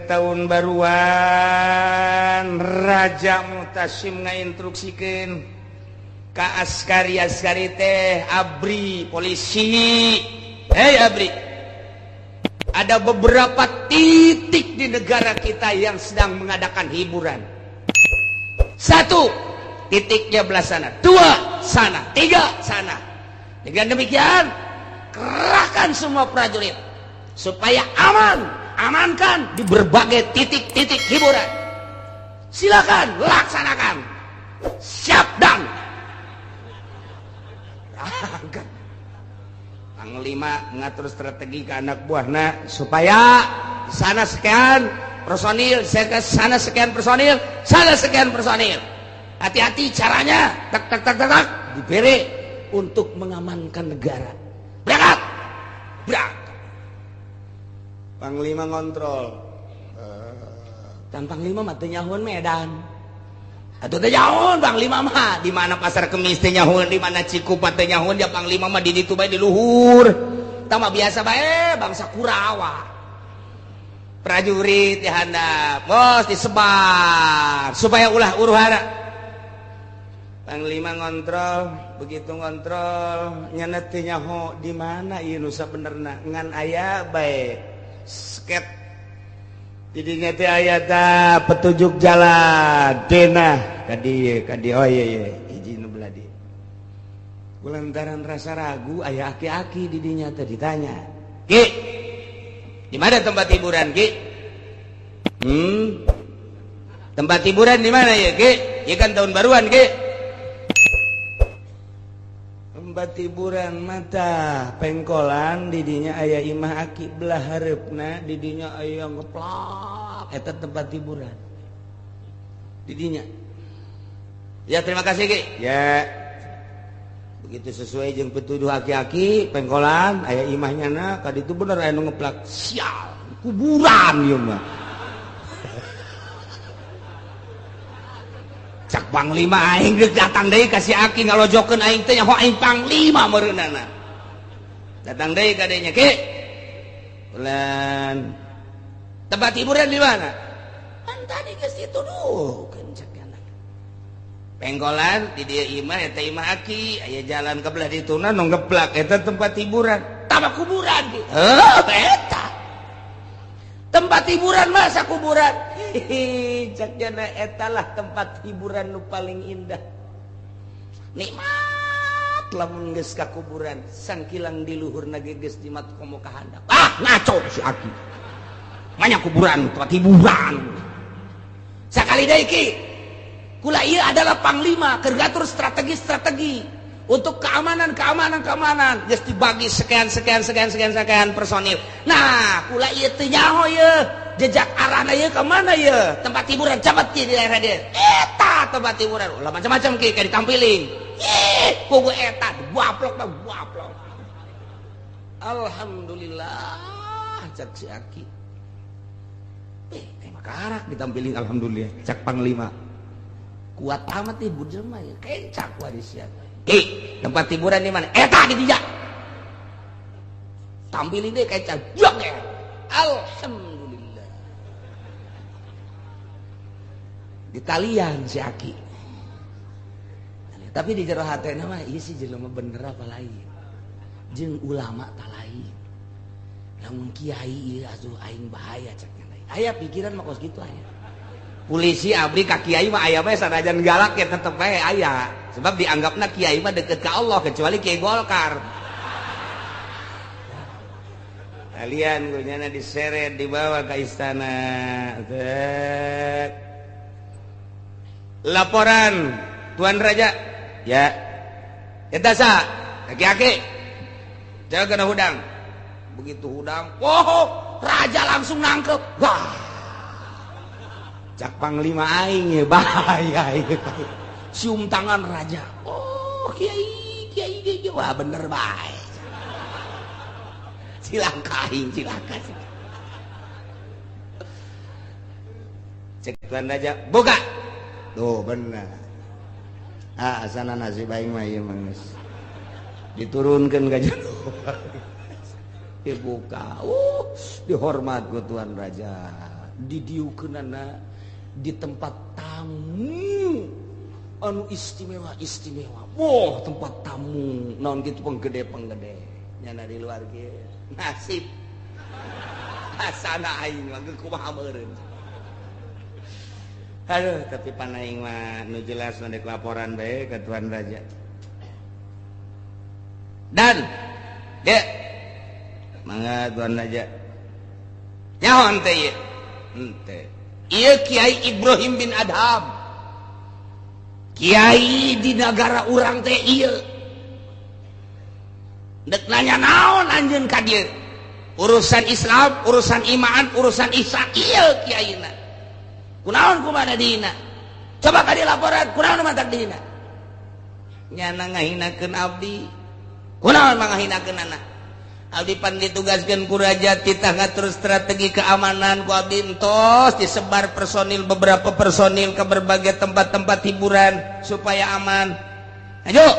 tahun baruan Raja Mutasim ngainstruksikeun ka askari-askari teh abri polisi. Hei abri, ada beberapa titik di negara kita yang sedang mengadakan hiburan. 1, titiknya belah sana, 2 sana, 3 sana. Dengan demikian kerahkan semua prajurit supaya amankan di berbagai titik-titik hiburan. Silakan laksanakan. Siap dan Panglima mengatur strategi ke anak buahna supaya sana sekian personil, sana sekian personil, sana sekian personil. Hati-hati caranya, tak diberi untuk mengamankan negara. Berangkat. Panglima ngontrol. Dan Panglima mah teu nyahoeun Medan. Atuh teh nyahoeun Panglima mah di mana Pasar Kemis teh nyahoeun, di mana Cikupa teh nyahoeun, ya Panglima mah di ditu bae di luhur. Tah mah biasa bae bangsa Kurawa. Prajurit dihandap, bos disebar supaya ulah uruhara. Panglima ngontrol, begitu ngontrol nyana teu nyaho di mana ieu nu sabenerna ngan aya bae sket didinya teh aya tah petunjuk jalan denah ka dieu oh iya hiji nu belah dieu. Kulantaran rasa ragu aya aki-aki didinya teh ditanya, "Ki, di mana tempat hiburan, Ki?" Tempat hiburan di mana ya, Ki? Ieu kan tahun baruan, Ki. Tempat hiburan mata pengkolan didinya aya imah aki belah hareupna didinya aya ngeplak eta tempat hiburan didinya. Ya terima kasih Ki. Ya begitu sesuai jeung petuduh aki-aki pengkolan aya imahnya na ka ditu bener aya nu ngeplak. Sial kuburan ieu mah. Cak Panglima aing geus datang deui ka si Aki ngalojokeun aing teh nyaho aing Panglima meureunana. Datang deui ka dieu nya, Ki. Ulan tempat hiburan di mana? Kan tadi geus dituduhkeun cak anak. Pengkolan di dieu imah eta imah Aki, aya jalan ka belah dituna nu ngeplak eta tempat hiburan. Tama kuburan Ki. Eta. Tempat hiburan masa kuburan? Cak jana etalah tempat hiburan nu paling indah. Nikmat lamun geus ka kuburan, sangkilang di luhurna ge geus jimat komo ka handap. Ngaco si Aki. Manya kuburan tempat hiburan. Sakali deui Ki. Kula ieu adalah Panglima keur ngatur strategi untuk keamanan. Geus dibagi sekian personil. Nah, kula ieu teu nyaho ieu. Jejak arahna ieu ka mana ieu? Tempat hiburan cabat di daerah dieu. Eta tempat hiburan. Ulah macam-macam Ki ka ditampilin. Kugu eta buaplok. Alhamdulillah cak si Aki. Mah karak ditampilin alhamdulillah cak Panglima. Kuat amat ieu jelema ieu. Kencak wae sia. Ki, tempat hiburan di mana? Eta di dieu. Tampilin deh kencak. Jok ya. Alhamdulillah. Di talian si Aki. Tapi di jero hatena mah ieu si jelema bener apa lain. Jeung ulama tah lain. Lamun kiai ieu asuh aing bahaya cak lain. Aya pikiran mah kos kitu aya. Polisi abri ka kiai mah aya bae sanajan galak ya tetep bae aya. Sebab dianggapna kiai mah deket ka Allah kecuali Kiai Golkar. Kalian gunyana diseret dibawa ke istana. Laporan Tuan Raja. Ya. Eta sa? Aki-aki. Jaga kena hudang. Begitu hudang, Raja langsung nangkep. Wah. Cak Panglima aing ya bahaya ieu. Cium tangan Raja. Kiai. Wah bener bae. Silakan. Cek Tuan Raja, buka. Tuh bener. Asana nasib aing mah ieu mah diturunkeun ka jero. Dibuka. Dihormat ku Tuan Raja. didiukeunana di tempat tamu anu istimewa. Tempat tamu naon kitu penggede nyana di luar kieu nasib asana aing mah kumaha meureun. Aduh, tapi panaing mah nu jelas ndek laporan bae ka Tuan Raja. Dan dek mangga Tuan Raja. Nyaho teh ieu? Henteu. Ieu Kiai Ibrahim bin Adham. Kiai di negara urang teh ieu. Dek nanya naon anjeun ka dieu? Urusan Islam, urusan iman, urusan ihsan ieu kiaina. Kunaon kumaha dina? Coba ka laporan kunaon mantak dina? Nyana ngahinakeun abdi. Kunaon mangahinakeun anak? Abdi pan ditugaskeun ku raja titah ngatur strategi keamanan ku abdi entos disebar beberapa personil ke berbagai tempat-tempat hiburan supaya aman. Ayo.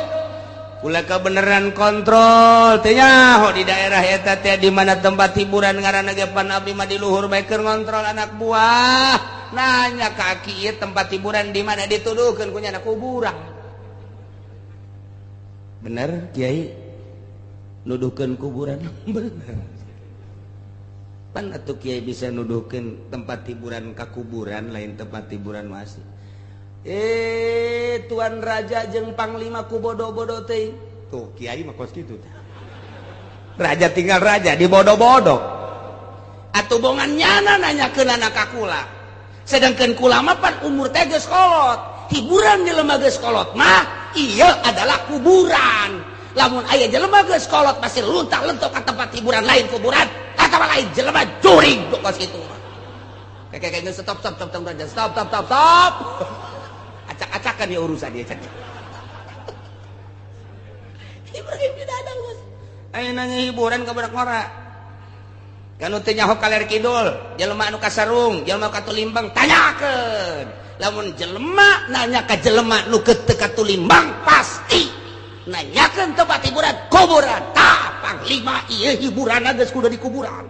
Ulah kebenaran kontrol teh nyaho di daerah eta teh di mana tempat hiburan ngaranna ge pan abdi mah di luhur bae keur ngontrol anak buah. Nanya ka aki ieu tempat hiburan di mana dituduhkeun ku nya kuburan. Bener Kiai? Nuduhkeun kuburan bener. Pan atuh Kiai bisa nuduhkeun tempat hiburan ka kuburan lain tempat hiburan masih. Tuan Raja jeung Panglima ku bodoh-bodoh teh. Tuh Kiai mah kos kitu. Raja tinggal raja di bodoh-bodoh. Atuh bongan nyana nanyakeun anak kula. Sedangkan kula mah pan umur teh geus kolot. Hiburan di lembaga kolot mah ieu adalah kuburan. Lamun aya jelema geus kolot pasti luntak-lentok ka tempat hiburan lain kuburan. Atawa lain jelema jurig kos kitu mah. Kayak stop Raja. Stop. Acak-acakan ya urusan dia cek. Ibrahim tidak ada bos. Ayo nanya hiburan ke budak ngora. Kanu teu nyaho kaler kidul, jelema anu kasarung, jelema katulimbang tanyakeun. Lamun jelema nanya ka jelema nu teu katulimbang pasti nanyakeun tempat hiburan kuburan. Tah Panglima ieu hiburanna geus kudu di kuburan.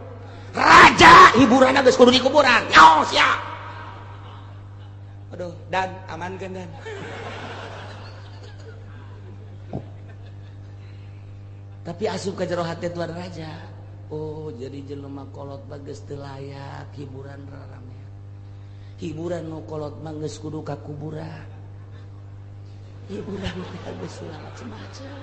Raja hiburanna geus kudu di kuburan. Nyaho sia. Aduh, Dan, amankan Dan. Tapi asup ka jero hati Tuan Raja. Oh, jadi jelema kolot bagus teu layak hiburan rarame. Hiburan nu kolot mah geus kudu ka kuburan. Hiburan geus macam-macam.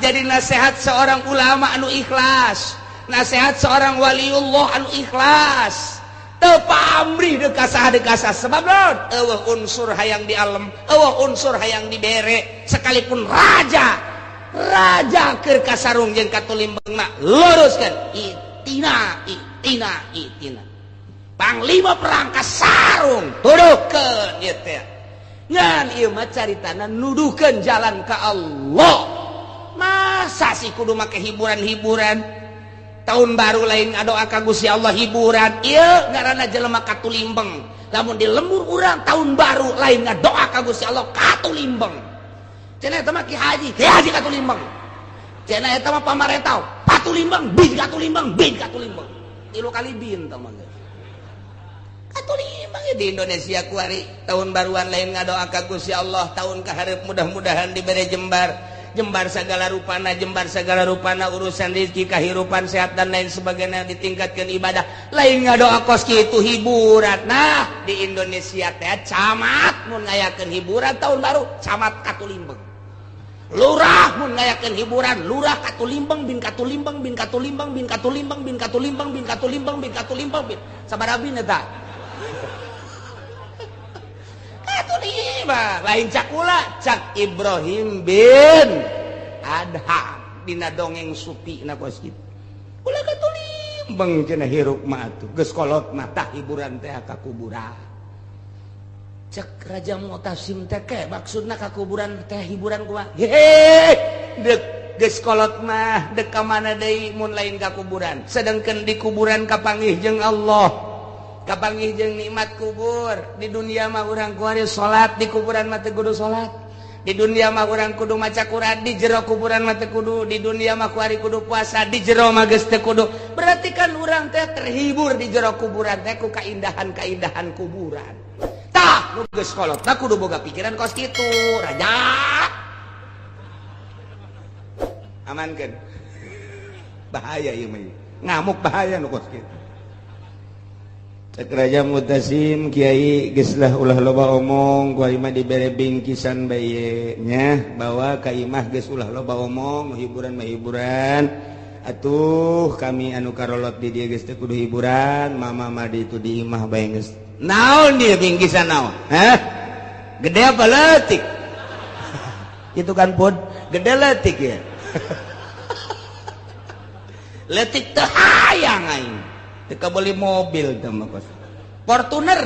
Jadi nasihat seorang ulama anu ikhlas, nasihat seorang waliullah anu ikhlas. Pamrih dekasa sebab naon eueuh unsur hayang di alam, eueuh unsur hayang dibere sekalipun raja keur kasarung jeung katulimbang mah luruskeun itina. Panglima perang kasarung tuduhkeun ieu teh ngan ieu mah caritana nuduhkeun jalan ka Allah. Masa sih kudu make hiburan tahun baru lain ngadoa ka Gusti Allah hiburan ieu ngaranna jelema katulimbang. Lamun di lembur urang tahun baru lain ngadoa ka Gusti Allah katulimbang. Cenah eta mah Ki Haji katulimbang. Cenah eta mah pamarentah patulimbang bin katulimbang. 3 kali bin tah mah. Katulimbang di Indonesia kuari tahun baruan lain ngadoa ka Gusti Allah tahun kaharep mudah-mudahan dibere jembar segala rupana urusan rezeki kahirupan sehat dan lain sebagainya ditingkatkan ibadah lain ngadoa kos kitu hiburan. Nah di Indonesia teh camat mun ngayakeun hiburan tahun baru camat katulimbang, lurah mun ngayakeun hiburan lurah katulimbang bin sabaraha bin eta katulimbang lain cakula cak Ibrahim bin Adham dina dongeng supi na kos kitu ulah katulimbang cenah hirup mah atuh geus kolot mah tah hiburan teh ka kuburan. Cek Raja Mu'tasim teh ke maksudna ka kuburan teh hiburan kumaha dek geus kolot mah dek ka mana deui mun lain ka kuburan sedangkeun di kuburan kapanggih jeung Allah kapanggih jeung nikmat kubur. Di dunia mah urang kuari salat di kuburan mah teu kudu salat Di dunia mah urang kudu maca Quran, di jero kuburan mah teu kudu. Di dunia mah kuari kudu puasa, di jero mah geus teu kudu. Berarti kan urang teh terhibur di jero kuburan teh ku kaindahan-kaindahan kuburan. Tah, nu geus kolot tah kudu boga pikiran kos kitu, raja. Amankeun. Bahaya ieu mah. Ngamuk bahaya nu kos kitu. Cek Raja Mutasim Kiai geus lah ulah loba omong ku imah dibere bingkisan bae nya bawa ka imah geus ulah loba omong hiburan atuh kami anu karolot di dieu geus teu kudu hiburan mama madi itu di imah bae geus naon dieu bingkisan naon hah gede apa leutik itu kan pod gede leutik ya leutik teu hayang aing teu beli mobil teh mah kos Fortuner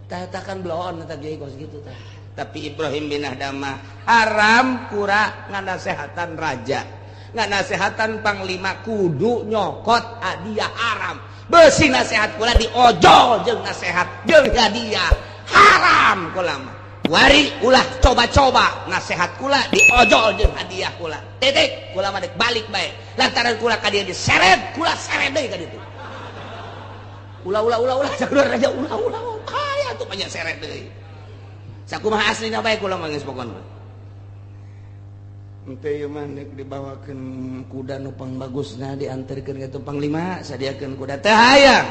tah kan bloon eta ge kos gitu tah tapi Ibrahim bin Adham haram kura nganasehatan raja nganasehatan panglima kudu nyokot hadiah haram beusi nasehat kula diojol jeung nasehat jeung hadiah haram kula mah wari ulah coba-coba nasehat kula diojol jeung hadiah kula titik kula mah dek balik bae lantaran kula ka dieu diseret kula seret deui ka ditu ulah sakur raja ulah kaya tuh banyak seret deui sakumaha aslina bae kula mah geus pokona henteu ieu mah nek dibawakeun kuda nu pangbagusna dianterkeun ka panglima sadiakeun kuda teu hayang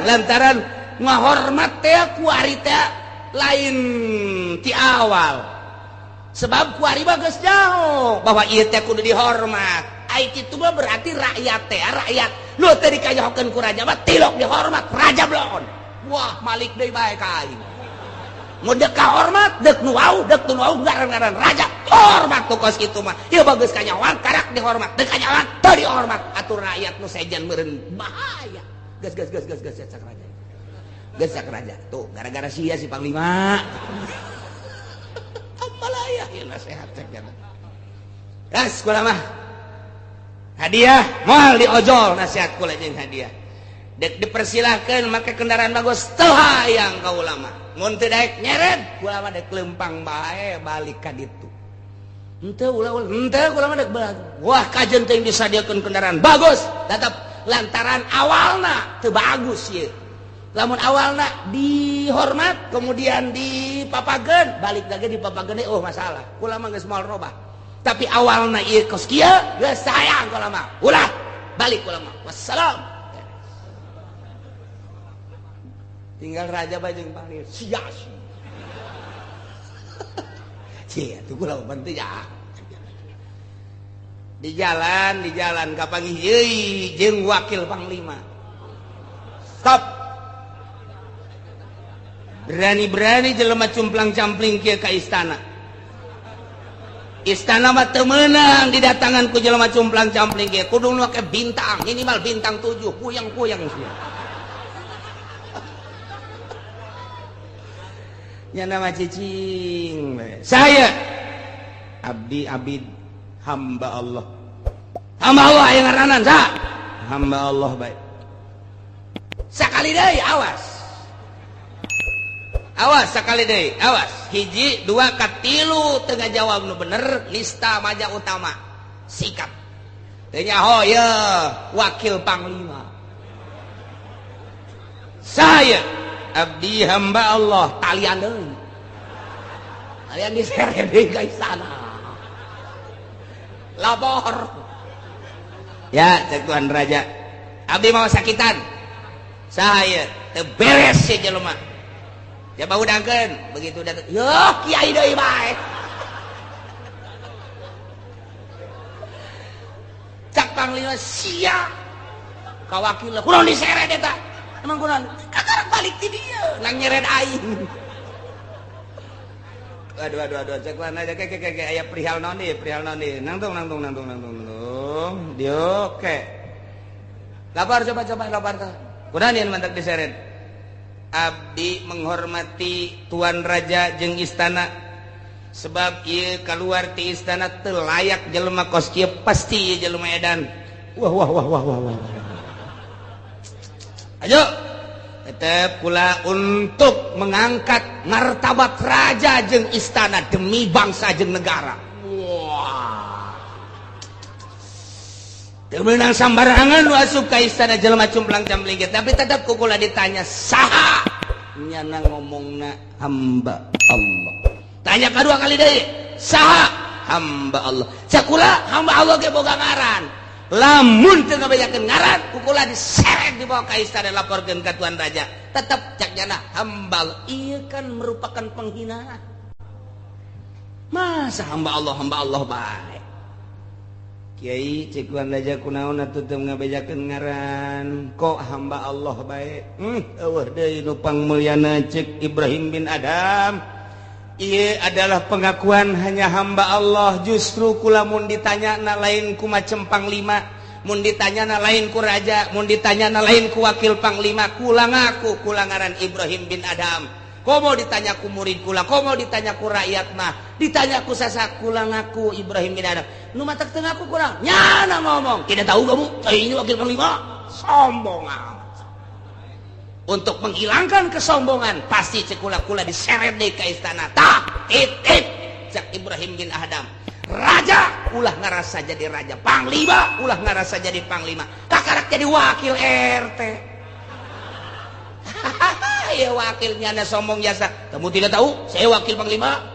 lantaran ngahormat teh ku ari teh lain ti awal sebab kuari bagus jauh bahwa ieu teh kudu dihormat ai kitu mah berarti rakyat lu teh dikayohkeun ku raja mah tilok dihormat raja bloon wah malik deui bae ka aing mun deuk kahormat deuk nu wau ngaran-ngaran raja hormat tuh kos kitu mah ieu bagus kanyawan karak dihormat deuk kanyawan teu dihormat atur rakyat nu sejen meureun bahaya gas cak raja gesak raja tuh gara-gara sia si panglima apalah ya nasihat cek kan gas kula mah hadiah moal diojol nasihat kula jeung hadiah dek dipersilahkeun make kendaraan bagus teu hayang ka ulama mun teu daek nyeret kula mah dek lempang bae balik ka ditu henteu kula mah dek balik wah kajen teh disadiakeun kendaraan bagus tetep lantaran awalna teu bagus ieu lamun awalna dihormat kemudian dipapageun balik lagi dipapageun oh masalah kula mah geus moal robah tapi awalna ieu kos kieu geus sayang kula mah ulah balik kula mah wassalam tinggal raja bajeng panggil sia cia tuh kula penting ya di jalan kapanggih yeui jeung wakil panglima stop berani-berani jelema cumplang-campling kieu ka istana mah teu meunang didatangan ku jelema cumplang-campling kieu kudu make bintang minimal bintang 7 puyang-puyang sia nya nama cicing saya abdi hamba Allah yang ngaranan sa hamba Allah bae sakali deui awas sakali deui awas hiji dua katilu teu ngajawab nu bener lista maja utama sikat teu nyaho ye wakil panglima saya abdi hamba Allah talian deui talian diseret deui ka istana lapor ya cek tuan raja abdi mau sakitan saya teu beres si jelema coba udangkeun begitu datang yo kiai deui bae cak panglima sia ka wakil kunaon diseret eta emang kunaon kakarak balik ti dieu nang nyeret aing aduh cek mana aja ke aya perihal naon deui nangtung dio ke lapar coba lapar tah kunaon ieu mantak diseret abdi menghormati tuan raja jeung istana sebab ieu kaluar ti istana teu layak jelema kos kieu pasti ieu jelema edan wah ayo tetep kula untuk mengangkat martabat raja jeung istana demi bangsa jeung negara. Wah, teu meunang sambarangan nu asup ka istana jelema cumplang camlinggit, tapi tetep kukula ditanya saha nyana ngomongna hamba Allah. Tanya kedua kali deui, saha hamba Allah. Cakula hamba Allah ge boga ngaran. Lamun teu ngabejakeun ngaran kukula diseret dibawa ka istana laporkeun ka tuan raja. Tetep cak nyana hamba Allah. Ieu kan merupakan penghinaan. Masa hamba Allah bae. Kiai cek tuan raja kunaon atuh teu ngabejakeun ngaran kok hamba Allah bae. Eueuh deui nu pangmulyana cek Ibrahim bin Adam. Ia adalah pengakuan hanya hamba Allah. Justru kula mun ditanya na lain ku macem panglima, mun ditanya na lain ku raja, mun ditanya na lain ku wakil panglima, kula ngaku kula ngaran Ibrahim bin Adam. Komo ditanya ku murid kula, komo ditanya ku rakyat mah, ditanya ku sasak kula ngaku Ibrahim bin Adam. Nu matak teu ngaku kurang nyana ngomong tidak tahu kamu ini wakil panglima, sombong amat. Untuk menghilangkan kesombongan pasti cekula-kula diseret deh ke istana. Tak, cak Ibrahim bin Adam. Raja ulah ngarasa jadi raja, panglima ulah ngarasa jadi panglima, kakarak jadi wakil RT. Ya wakilnya na sombong jasa. Kamu tidak tahu saya wakil panglima?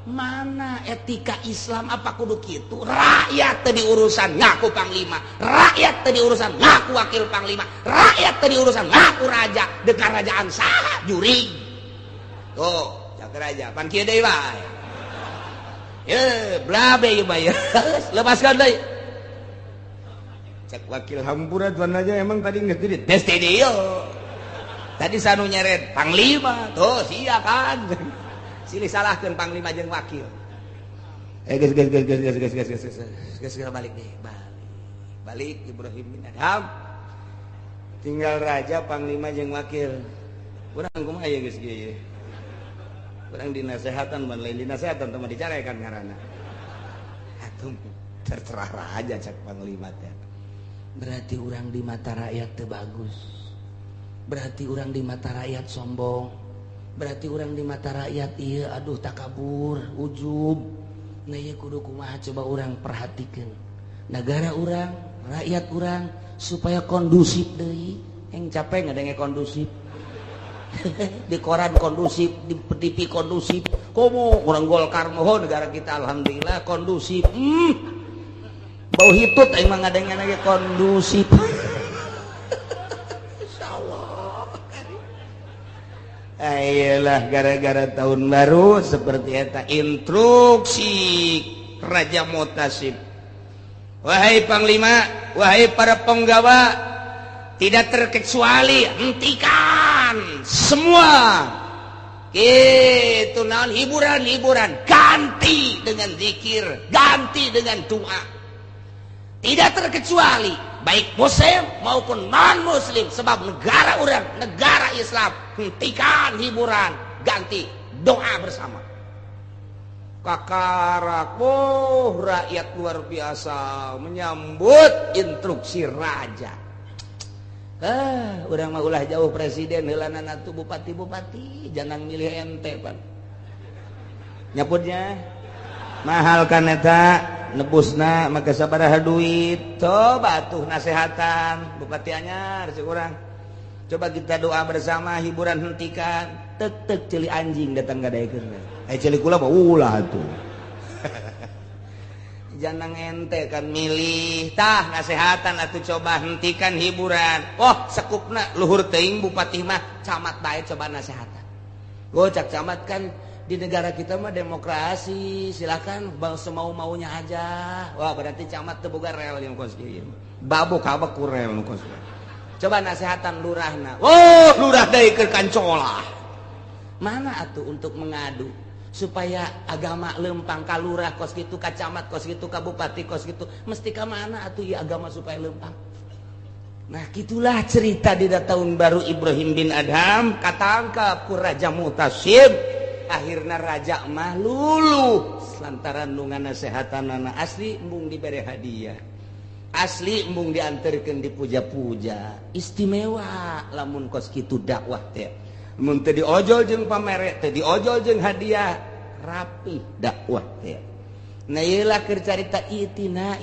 Mana etika Islam apa kudu kitu? Rakyat tadi urusan ngaku panglima, rakyat tadi urusan ngaku wakil panglima, rakyat tadi urusan ngaku raja. Dekar rajaan saha jurig. Tuh, cak raja pan kieu deui wae. Ye, blabe ieu bae. Lepaskan deui. Cak wakil hampura tuan raja emang tadi geus di tes dieu. Tadi sanu nyeret panglima. Tuh, sia kan. Silih salahkeun panglima jeung wakil. Geus balik deh, balik Ibrahim bin Adam. Tinggal raja, panglima jeung wakil. Urang kumaha ya geus kieu. Urang dinasehatan ban lain dinasehatan teh mah dicarekan ngaranna. Atuh terserah raja cak panglima teh. Berarti urang di mata rakyat teu bagus. Berarti urang di mata rakyat sombong. Berarti orang di mata rakyat iya aduh takabur, ujub. Nah iya kudu kumaha coba orang perhatikan. Negara orang, rakyat orang supaya kondusif deui. Yang capek ngadenge kondusif. Di koran kondusif, di TV kondusif. Komo orang Golkar moho negara kita alhamdulillah kondusif. Bau hitut aing mah ngadenge lagi kondusif. Ayolah gara-gara tahun baru seperti eta instruksi Raja Mutasib. Wahai panglima, wahai para penggawa, tidak terkecuali hentikan semua itu naon hiburan-hiburan, ganti dengan zikir, ganti dengan doa. Tidak terkecuali baik muslim maupun non muslim, sebab negara orang negara Islam. Hentikan hiburan, ganti doa bersama. Kakarak, rakyat luar biasa menyambut instruksi raja. Urang mah ulah jauh presiden, heulanana tuh bupati-bupati, jangan milih ente pan. Nyaputnya mahal kan eta, nebusna maka sabaraha duit. Coba tuh nasehatan bupati anyar cek urang. Coba kita doa bersama, hiburan hentikan. Tek celi anjing datang gadaikeun. Celi kula mah ulah tuh. Jangan ente kan milih tah nasehatan atuh coba hentikan hiburan. Oh sekupna luhur teuing bupati mah camat bae coba nasehatan. Cak camat kan di negara kita mah demokrasi, silakan semau-maunya aja. Wah berarti camat teu boga rel yang kos kieu. Babuk habak ku rel nu kos. Coba nasehatan lurahna. Oh, lurah deui keur kancola. Mana atuh untuk mengadu supaya agama lempang ka lurah kos kitu, ka camat kos kitu, ka bupati kos kitu, mesti ka mana atuh ieu agama supaya lempang. Nah, gitulah cerita di tahun baru Ibrahim bin Adham katangkap ku Raja Mutasib. Akhirna raja mah luluh lantaran nu nganasehatan asli mung dibere hadiah. asli embung diantarkan dipuja-puja istimewa lamun kos kitu dakwah teh mun teu diojol jeung pamere teu diojol jeung hadiah rapi dakwah teh nah ieu lah keur carita itina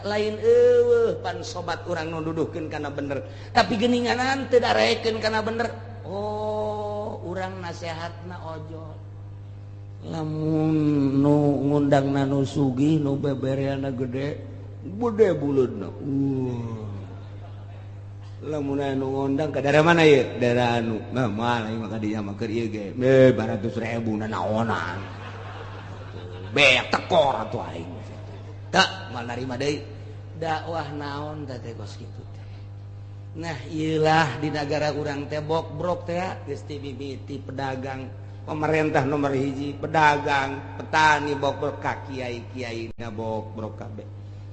lain eueuh pan sobat urang nu duduhkeun kana bener tapi geuninganan teu darekeun kana bener oh urang nasehatna ojol lamun nu ngundangna nu sugih nu bebereana gede buleudna lamun anu ngundang ka daerah mana ye daerah anu nah moal ieu mah ka dinya mah keur ieu ge 200.000 na naonan beak tekor atuh aing teu moal narima deui dakwah naon teh kos kitu teh nah ieulah di negara urang teh brok teh geus ti mimiti pedagang pemerintah nomor hiji pedagang petani brok ka kiai-kiaina brok kabeh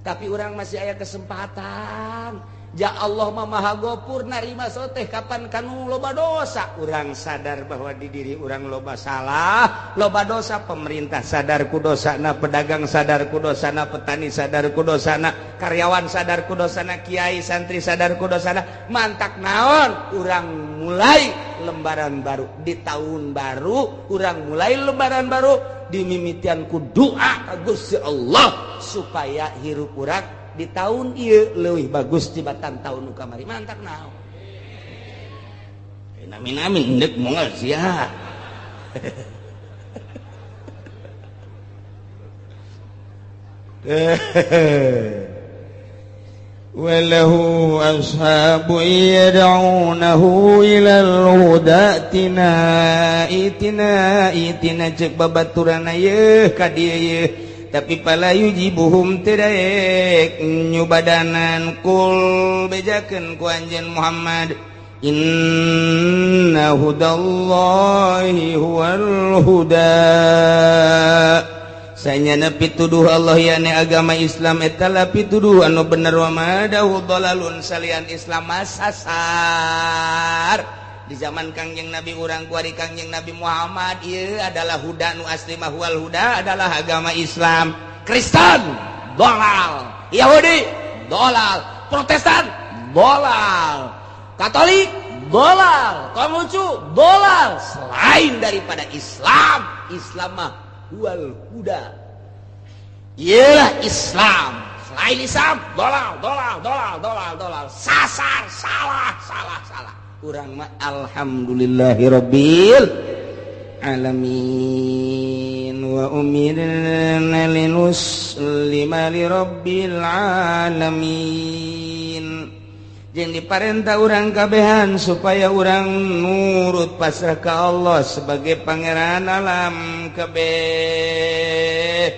tapi orang masih aya kesempatan ja Allah mah maha gopur narima soteh kapan kanu loba dosa urang sadar bahwa di diri urang loba salah loba dosa pemerintah sadar ku dosana pedagang sadar ku dosana petani sadar ku dosana karyawan sadar ku dosana kiai santri sadar ku dosana mantak naon urang mulai lembaran baru di tahun baru urang mulai lembaran baru dimimitian ku doa ka Gusti Allah supaya hirup urang di tahun ieu leuwih bagus tibatan tahun nu kamari mantak naon amin endek moal sia walahu ashabu yad'unahu ilal hudatina itina cek babaturan ye ka dieu ye tapi pala yujibuhum tadaek nyubadanan kul bejakeun ku anjeun Muhammad inna hudallahi huwal huda sanyana pituduh Allah yane agama Islam eta la pituduh anu bener wa madahu dhalalun salian Islam masasar di zaman Kangjeng Nabi urang kuari Kangjeng Nabi Muhammad ieu adalah huda nu asli mah wal huda adalah agama Islam Kristen dolal Yahudi dolal Protestan dolal Katolik dolal Konghucu dolal selain daripada Islam mah wal huda ialah Islam selain Islam dolal sasar salah urang mah alhamdulillahirabbil alamin wa umirna linuslima lirabbil alamin jeung diparentah urang kabehan supaya urang nurut pasrah ka Allah sebagai pangeran alam kabeh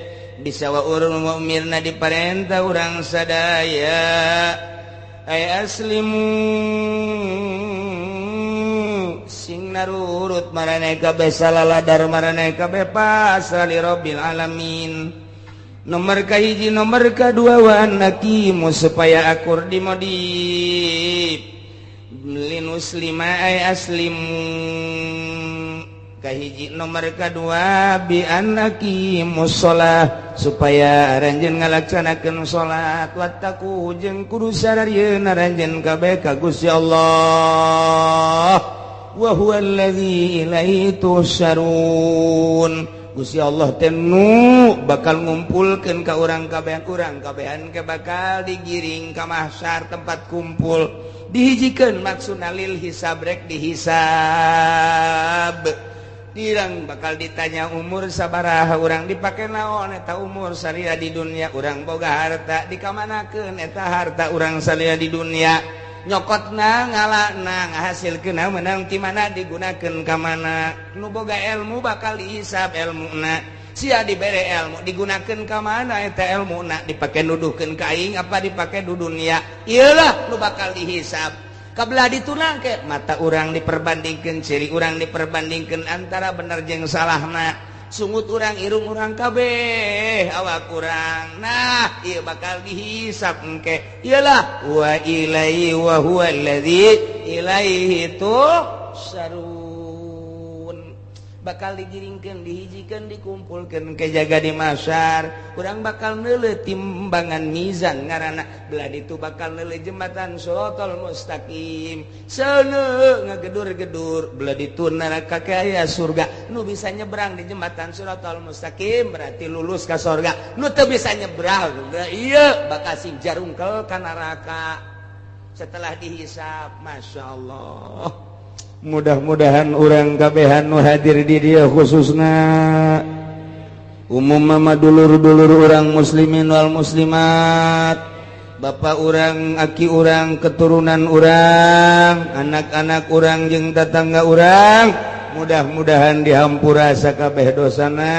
bisa wa urang umirna diparentah urang sadaya ay aslimu sing narurut marane kabeh salaladar marane kabeh pasrah li rabbil alamin nomor kahiji nomor kadua wa nakimu supaya akur dimodif linuslima ay aslimu kahiji nomor kadua bi annakimus shalah supaya aranjeun ngalaksanakeun salat wattaku jeung kudu sadarieu aranjeun kabeh ka Gusti Allah wa huwallazi ilaihi tusyarun Gusti Allah teh nu bakal ngumpulkeun ka urang kabehan ke bakal digiring ka mahsyar tempat kumpul dihijikeun maksudna lil hisab rek dihisab dirang bakal ditanya umur sabaraha urang dipake naon eta umur salia di dunia urang boga harta dikamanakeun eta harta urang salia di dunia nyokotna ngalana ngahasilkeun meunang ti mana digunakeun ka mana nu boga ilmu bakal dihisab ilmuna sia dibere ilmu digunakeun ka mana eta ilmuna dipake nuduhkeun ka aing apa dipake di dunia ieulah nu bakal dihisab kabelah ditunang ke mata urang diperbandingkeun ciri urang diperbandingkeun antara bener jeung salahna sungut urang irung urang kabeh awak urang nah ieu bakal dihisab engke ialah wa ilaihi wa huwa allazi ilaihi tusarun bakal digiringkeun dihijikeun dikumpulkeun ke jaga di masyar urang bakal neuleuh timbangan mizan ngaranna belah ditu bakal neuleuh jembatan Shiratal Mustaqim seuneu ngagedur-gedur belah ditu neraka aya surga nu bisa nyebrang di jembatan Shiratal Mustaqim berarti lulus ka surga nu teu bisa nyebrang ieu bakal jarungkel ka neraka setelah dihisab masyaallah. Mudah-mudahan orang kabehan nu hadir di dia khususna umum mama dulur-dulur orang muslimin wal muslimat bapak orang aki orang keturunan orang anak-anak orang jeung tetangga orang mudah-mudahan dihampura sakabeh dosana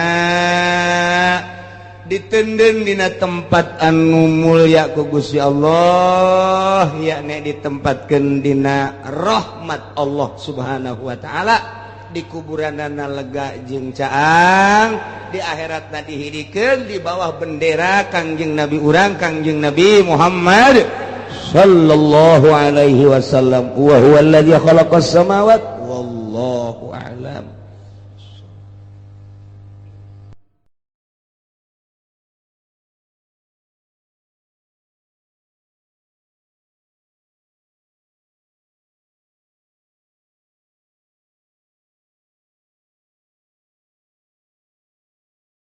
ditenden dina tempat anu mulya ku Gusti Allah yakni ditempatkeun dina rahmat Allah Subhanahu wa taala di kuburanana lega jeung caang di akhiratna dihidikeun di bawah bendera Kangjeng Nabi urang Kangjeng Nabi Muhammad sallallahu alaihi wasallam wa huwa alladzi khalaqas samawati wallahu a'lam.